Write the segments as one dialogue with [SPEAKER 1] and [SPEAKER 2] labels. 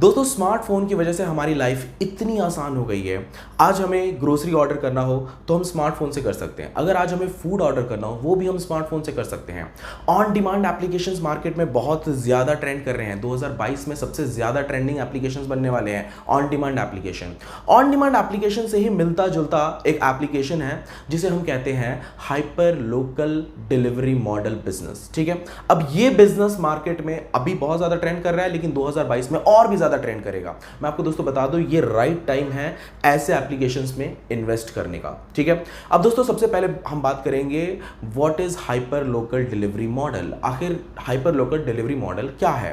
[SPEAKER 1] दोस्तों स्मार्टफोन की वजह से हमारी लाइफ इतनी आसान हो गई है। आज हमें ग्रोसरी ऑर्डर करना हो तो हम स्मार्टफोन से कर सकते हैं। अगर आज हमें फूड ऑर्डर करना हो वो भी हम स्मार्टफोन से कर सकते हैं। ऑन डिमांड एप्लीकेशंस मार्केट में बहुत ज़्यादा ट्रेंड कर रहे हैं। 2022 में सबसे ज़्यादा ट्रेंडिंग एप्लीकेशंस बनने वाले हैं on demand application. On demand application से ही मिलता जुलता एक एप्लीकेशन है जिसे हम कहते हैं hyper local delivery model business. ठीक है, अब ये बिजनेस मार्केट में अभी बहुत ज़्यादा ट्रेंड कर रहा है, लेकिन 2022 में और भी ज़्यादा ट्रेंड करेगा। मैं आपको दोस्तों बता दूं, ये राइट टाइम है ऐसे एप्लीकेशंस में इन्वेस्ट करने का। ठीक है, अब दोस्तों सबसे पहले हम बात करेंगे what is hyper local delivery model. आखिर हाइपर लोकल डिलीवरी मॉडल क्या है?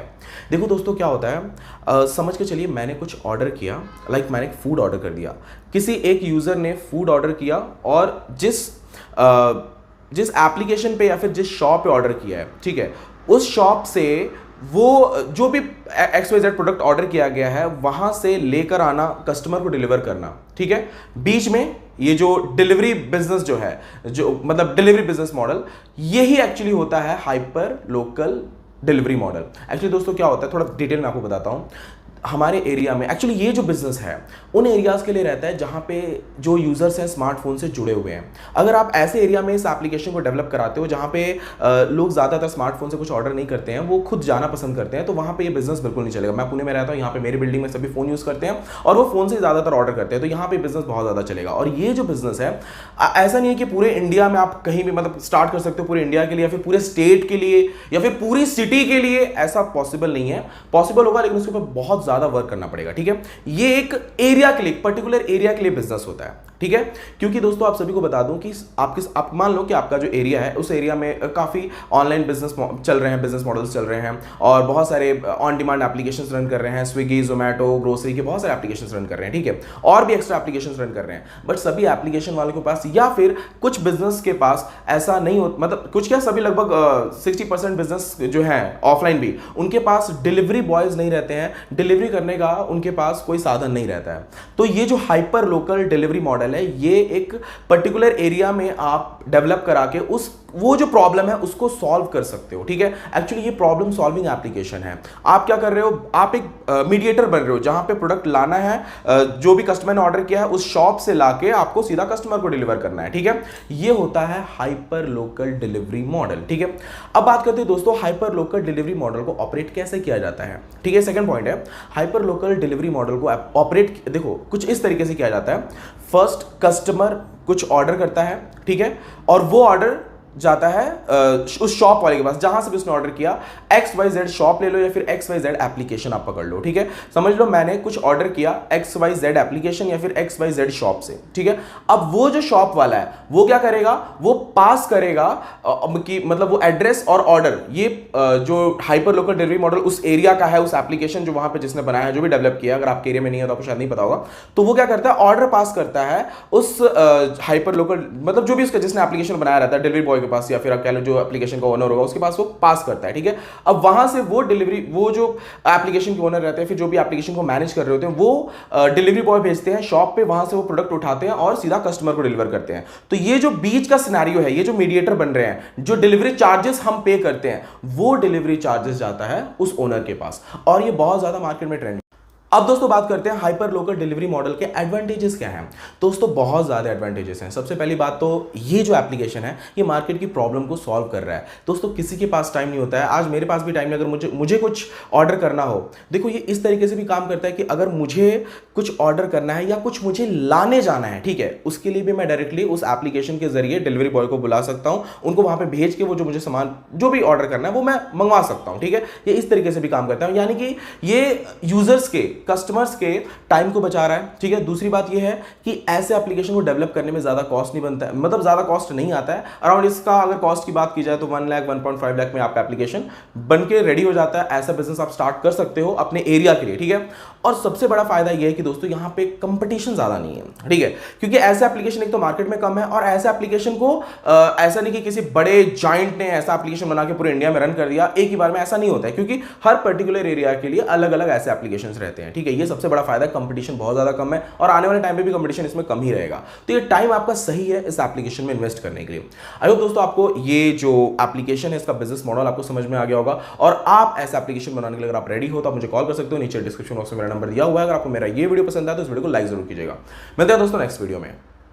[SPEAKER 1] देखो दोस्तों, क्या होता है, समझ के चलिए मैंने कुछ ऑर्डर किया, मैंने एक फूड ऑर्डर कर दिया। किसी एक यूजर ने फूड ऑर्डर किया और जिस एप्लीकेशन पे या फिर जिस शॉप पे ऑर्डर किया है, ठीक है, उस शॉप से वो जो भी XYZ प्रोडक्ट ऑर्डर किया गया है वहां से लेकर आना, कस्टमर को डिलीवर करना। ठीक है, बीच में ये जो डिलीवरी बिजनेस जो है, जो मतलब डिलीवरी बिजनेस मॉडल, यही एक्चुअली होता है hyper local delivery model. Actually दोस्तों क्या होता है, थोड़ा डिटेल में आपको बताता हूं। हमारे एरिया में एक्चुअली ये जो बिजनेस है उन एरियाज़ के लिए रहता है जहाँ पे जो यूज़र्स हैं स्मार्टफोन से जुड़े हुए हैं। अगर आप ऐसे एरिया में इस एप्लीकेशन को डेवलप कराते हो जहाँ पे लोग ज़्यादातर स्मार्टफोन से कुछ ऑर्डर नहीं करते हैं, वो खुद जाना पसंद करते हैं, तो वहाँ पे ये बिजनेस बिल्कुल नहीं चलेगा। मैं पुणे में रहता हूँ, यहाँ पे मेरी बिल्डिंग में सभी फ़ोन यूज़ करते हैं और वो फ़ोन से ज़्यादातर ऑर्डर करते हैं, तो यहाँ पे बिजनेस बहुत ज़्यादा चलेगा। और ये जो बिजनेस है, ऐसा नहीं है कि पूरे इंडिया में आप कहीं भी मतलब स्टार्ट कर सकते हो, पूरे इंडिया के लिए या फिर पूरे स्टेट के लिए या फिर पूरी सिटी के लिए, ऐसा पॉसिबल नहीं है। पॉसिबल होगा लेकिन उसके ऊपर बहुत ज़्यादा वर्क करना पड़ेगा। ठीक है, ये एक एरिया के लिए, पर्टिकुलर एरिया के लिए बिजनेस होता है। ठीक है, क्योंकि दोस्तों आप सभी को बता दूं कि आप मान लो कि आपका जो एरिया है उस एरिया में काफ़ी ऑनलाइन बिजनेस चल रहे हैं, बिजनेस मॉडल्स चल रहे हैं और बहुत सारे ऑन डिमांड एप्लीकेशंस रन कर रहे हैं। स्विगी, जोमेटो, ग्रोसरी के बहुत सारे एप्लीकेशंस रन कर रहे हैं। ठीक है, और भी एक्स्ट्रा एप्लीकेशंस रन कर रहे हैं, बट सभी एप्लीकेशन वालों के पास या फिर कुछ बिजनेस के पास ऐसा नहीं होता, मतलब कुछ क्या, सभी लगभग 60% बिजनेस जो है ऑफलाइन भी, उनके पास डिलीवरी बॉयज नहीं रहते हैं, डिलीवरी करने का उनके पास कोई साधन नहीं रहता है। तो ये जो हाइपर लोकल डिलीवरी मॉडल है, ये एक पर्टिकुलर एरिया में आप डेवलप करा के वो जो प्रॉब्लम है उसको सॉल्व कर सकते हो। ठीक है, एक्चुअली ये प्रॉब्लम सॉल्विंग एप्लीकेशन है। आप क्या कर रहे हो, आप एक मीडिएटर बन रहे हो जहां पे प्रोडक्ट लाना है, जो भी कस्टमर ने ऑर्डर किया है उस शॉप से लाके आपको सीधा कस्टमर को डिलीवर करना है। ठीक है, ये होता है हाइपर लोकल डिलीवरी मॉडल। ठीक है, अब बात करते हैं दोस्तों हाइपर लोकल डिलीवरी मॉडल को ऑपरेट कैसे किया जाता है। ठीक है, सेकंड पॉइंट है, हाइपर लोकल डिलीवरी मॉडल को ऑपरेट देखो कुछ इस तरीके से किया जाता है। फर्स्ट, कस्टमर कुछ ऑर्डर करता है, ठीक है, और वो ऑर्डर जाता है उस शॉप वाले के पास जहां से भी उसने ऑर्डर किया। XYZ शॉप ले लो या फिर XYZ एप्लीकेशन आप पकड़ लो। ठीक है, समझ लो मैंने कुछ ऑर्डर किया XYZ एप्लीकेशन या फिर XYZ शॉप से। ठीक है, अब वो जो शॉप वाला है वो क्या करेगा, वो पास करेगा कि मतलब वो एड्रेस और ऑर्डर, ये जो हाइपर लोकल डिलीवरी मॉडल उस एरिया का है, उस एप्लीकेशन जो वहां पे जिसने बनाया है, जो भी डेवलप किया, अगर आपके एरिया में नहीं है तो आपको शायद नहीं पता होगा, तो वो क्या करता है, ऑर्डर पास करता है उस हाइपर लोकल, मतलब जो भी उसका जिसने एप्लीकेशन बनाया रहता है, डिलीवरी बॉय के पास या फिर आप कह लो जो एप्लीकेशन का ओनर होगा उसके पास, वो पास करता है। ठीक है, अब वहां से वो डिलीवरी, वो जो एप्लीकेशन के ओनर रहते हैं, फिर जो भी एप्लीकेशन को मैनेज कर रहे होते हैं, वो डिलीवरी बॉय भेजते हैं शॉप पे, वहां से वो प्रोडक्ट उठाते हैं और सीधा कस्टमर को डिलीवर करते हैं। तो ये जो बीच का सिनेरियो है, ये जो मीडिएटर बन रहे हैं, जो डिलीवरी चार्जेस हम पे करते हैं, वो डिलीवरी चार्जेस जाता है उस ओनर के पास, और ये बहुत ज्यादा मार्केट में ट्रेंड। अब दोस्तों बात करते हैं हाइपर लोकल डिलीवरी मॉडल के एडवांटेजेस क्या हैं। दोस्तों बहुत ज़्यादा एडवांटेजेस हैं। सबसे पहली बात तो ये जो एप्लीकेशन है ये मार्केट की प्रॉब्लम को सॉल्व कर रहा है। दोस्तों किसी के पास टाइम नहीं होता है, आज मेरे पास भी टाइम नहीं, अगर मुझे कुछ ऑर्डर करना हो, देखो ये इस तरीके से भी काम करता है कि अगर मुझे कुछ ऑर्डर करना है या कुछ मुझे लाने जाना है, ठीक है, उसके लिए भी मैं डायरेक्टली उस एप्लीकेशन के जरिए डिलीवरी बॉय को बुला सकता हूँ, उनको वहाँ पर भेज के वो जो मुझे सामान जो भी ऑर्डर करना है वो मैं मंगवा सकता हूँ। ठीक है, ये इस तरीके से भी काम करता है, यानी कि ये यूजर्स के, कस्टमर्स के टाइम को बचा रहा है। ठीक है, दूसरी बात यह है कि ऐसे एप्लीकेशन को डेवलप करने में ज्यादा कॉस्ट नहीं बनता है, मतलब ज्यादा कॉस्ट नहीं आता है। अराउंड इसका अगर कॉस्ट की बात की जाए तो 1 लाख 1.5 लाख में आपका एप्लीकेशन बन के रेडी हो जाता है। ऐसा बिजनेस आप स्टार्ट कर सकते हो अपने एरिया के लिए। ठीक है, और सबसे बड़ा फायदा यह है कि दोस्तों यहां पे कंपटीशन ज्यादा नहीं है। ठीक है, क्योंकि ऐसे एप्लीकेशन एक तो मार्केट में कम है, और ऐसे एप्लीकेशन को ऐसा नहीं कि किसी बड़े जाइंट ने ऐसा एप्लीकेशन बना के पूरे इंडिया में रन कर दिया एक ही बार में, ऐसा नहीं होता है, क्योंकि हर पर्टिकुलर एरिया के लिए अलग अलग ऐसे एप्लीकेशंस रहते हैं। हैं, ठीक है। ये सबसे बड़ा फायदा है, कंपटीशन बहुत ज़्यादा कम है और आने वाले टाइम पे भी कंपटीशन इसमें कम ही रहेगा। तो ये टाइम आपका सही है इस एप्लीकेशन में इन्वेस्ट करने के लिए। आई होप दोस्तों आपको ये जो एप्लीकेशन है इसका बिजनेस मॉडल आपको समझ में आ गया होगा और आप ऐसा एप्लीकेशन बनाने के लिए अगर आप रेडी हो तो आप मुझे कॉल कर सकते हो। नीचे डिस्क्रिप्शन बॉक्स में मेरा नंबर दिया हुआ है। अगर आपको मेरा ये वीडियो पसंद आया तो इस वीडियो को लाइक जरूर कीजिएगा। मिलते हैं दोस्तों नेक्स्ट वीडियो में।